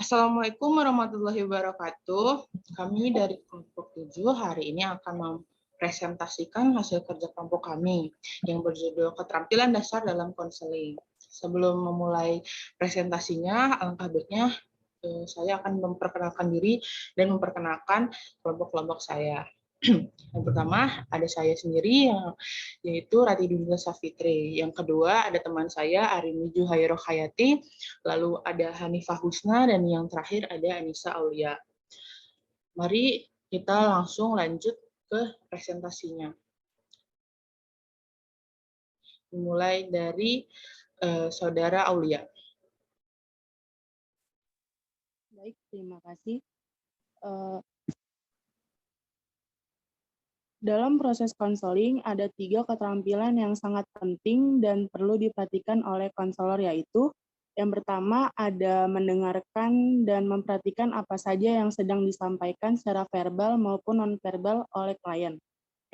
Assalamualaikum warahmatullahi wabarakatuh. Kami dari kelompok 7 hari ini akan mempresentasikan hasil kerja kelompok kami yang berjudul Keterampilan Dasar dalam Konseling. Sebelum memulai presentasinya, alangkah baiknya saya akan memperkenalkan diri dan memperkenalkan kelompok-kelompok saya. Yang pertama ada saya sendiri yaitu Rati Dinda Safitri. Yang kedua ada teman saya Arini Juhairo Hayati, lalu ada Hanifah Husna, dan yang terakhir ada Anissa Aulia. Mari kita langsung lanjut ke presentasinya. Dimulai dari Saudara Aulia. Baik, terima kasih. Dalam proses konseling, ada 3 keterampilan yang sangat penting dan perlu diperhatikan oleh konselor, yaitu yang pertama ada mendengarkan dan memperhatikan apa saja yang sedang disampaikan secara verbal maupun non-verbal oleh klien.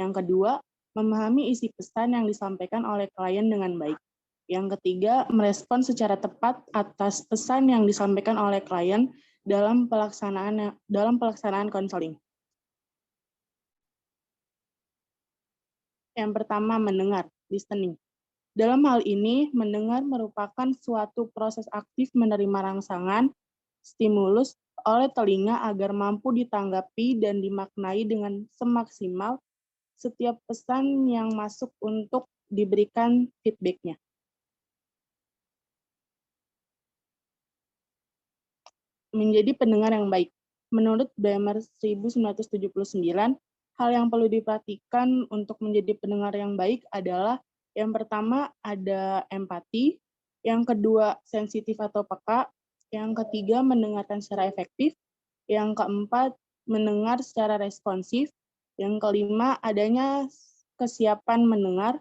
Yang kedua, memahami isi pesan yang disampaikan oleh klien dengan baik. Yang ketiga, merespon secara tepat atas pesan yang disampaikan oleh klien dalam pelaksanaan konseling. Yang pertama, mendengar, listening. Dalam hal ini, mendengar merupakan suatu proses aktif menerima rangsangan, stimulus oleh telinga agar mampu ditanggapi dan dimaknai dengan semaksimal setiap pesan yang masuk untuk diberikan feedback-nya. Menjadi pendengar yang baik. Menurut Bremer 1979, hal yang perlu diperhatikan untuk menjadi pendengar yang baik adalah yang pertama ada empati, yang kedua sensitif atau peka, yang ketiga mendengarkan secara efektif, yang keempat mendengar secara responsif, yang kelima adanya kesiapan mendengar,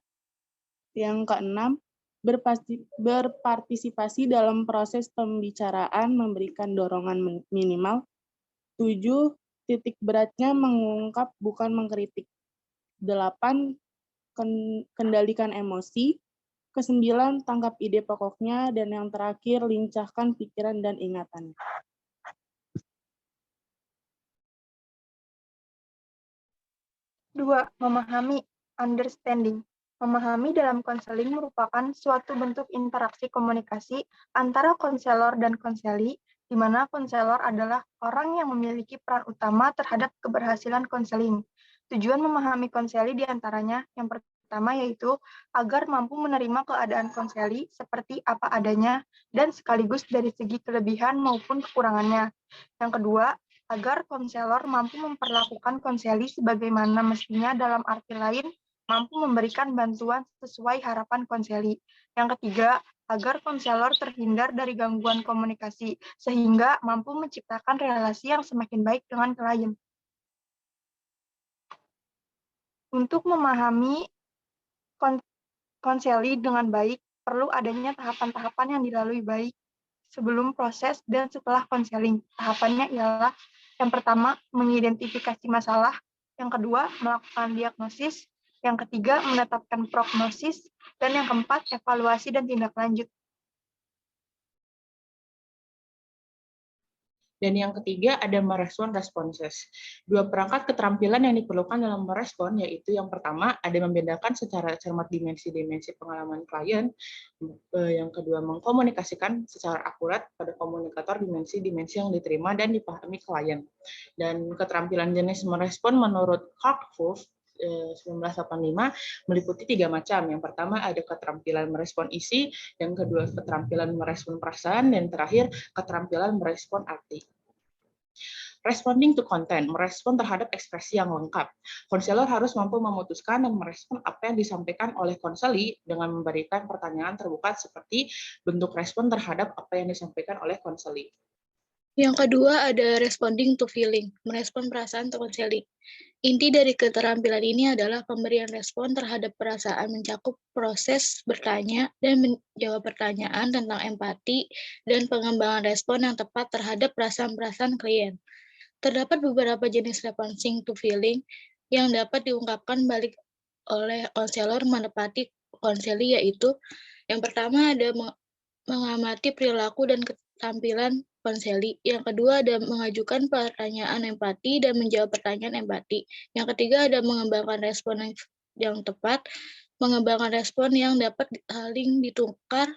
yang keenam berpartisipasi dalam proses pembicaraan memberikan dorongan minimal, 7. Titik beratnya mengungkap bukan mengkritik. 8. Kendalikan emosi. 9. Tangkap ide pokoknya. Dan yang terakhir, lincahkan pikiran dan ingatan. Dua, memahami, understanding. Memahami dalam konseling merupakan suatu bentuk interaksi komunikasi antara konselor dan konseli, di mana konselor adalah orang yang memiliki peran utama terhadap keberhasilan konseling. Tujuan memahami konseli diantaranya yang pertama yaitu agar mampu menerima keadaan konseli seperti apa adanya dan sekaligus dari segi kelebihan maupun kekurangannya. Yang kedua, agar konselor mampu memperlakukan konseli sebagaimana mestinya, dalam arti lain mampu memberikan bantuan sesuai harapan konseli. Yang ketiga, agar konselor terhindar dari gangguan komunikasi, sehingga mampu menciptakan relasi yang semakin baik dengan klien. Untuk memahami konseli dengan baik, perlu adanya tahapan-tahapan yang dilalui baik sebelum proses dan setelah konseling. Tahapannya ialah yang pertama, mengidentifikasi masalah. Yang kedua, melakukan diagnosis. Yang ketiga, menetapkan prognosis. Dan yang keempat, evaluasi dan tindak lanjut. Dan yang ketiga ada merespon responses. 2 perangkat keterampilan yang diperlukan dalam merespon yaitu yang pertama ada membedakan secara cermat dimensi-dimensi pengalaman klien, yang kedua mengkomunikasikan secara akurat pada komunikator dimensi-dimensi yang diterima dan dipahami klien. Dan keterampilan jenis merespon menurut Karpov 1985 meliputi 3 macam. Yang pertama ada keterampilan merespon isi, yang kedua keterampilan merespon perasaan, dan terakhir keterampilan merespon arti. Responding to content, merespon terhadap ekspresi yang lengkap. Konselor harus mampu memutuskan dan merespon apa yang disampaikan oleh konseli dengan memberikan pertanyaan terbuka seperti bentuk respon terhadap apa yang disampaikan oleh konseli. Yang kedua ada responding to feeling, merespon perasaan konseli. Inti dari keterampilan ini adalah pemberian respon terhadap perasaan, mencakup proses bertanya dan menjawab pertanyaan tentang empati dan pengembangan respon yang tepat terhadap perasaan-perasaan klien. Terdapat beberapa jenis responding to feeling yang dapat diungkapkan balik oleh konselor menepati konseli, yaitu yang pertama ada mengamati perilaku dan keterampilan konseli. Yang kedua ada mengajukan pertanyaan empati dan menjawab pertanyaan empati. Yang ketiga ada mengembangkan respon yang tepat, mengembangkan respon yang dapat saling ditukar,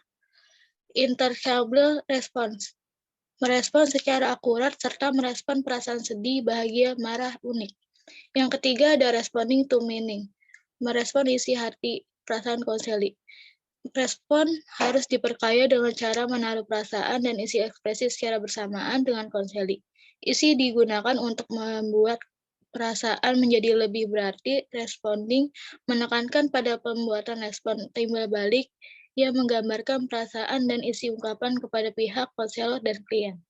interchangeable response. Merespon secara akurat serta merespon perasaan sedih, bahagia, marah, unik. Yang ketiga ada responding to meaning. Merespon isi hati, perasaan konseli. Respon harus diperkaya dengan cara menaruh perasaan dan isi ekspresi secara bersamaan dengan konseli. Isi digunakan untuk membuat perasaan menjadi lebih berarti. Responding menekankan pada pembuatan respon timbal balik yang menggambarkan perasaan dan isi ungkapan kepada pihak konselor dan klien.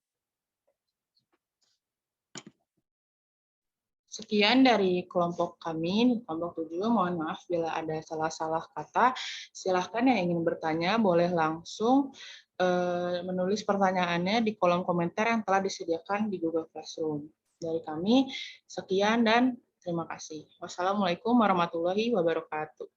Sekian dari kelompok kami, kelompok 7. Mohon maaf bila ada salah-salah kata. Silahkan yang ingin bertanya, boleh langsung menulis pertanyaannya di kolom komentar yang telah disediakan di Google Classroom. Dari kami, sekian dan terima kasih. Wassalamualaikum warahmatullahi wabarakatuh.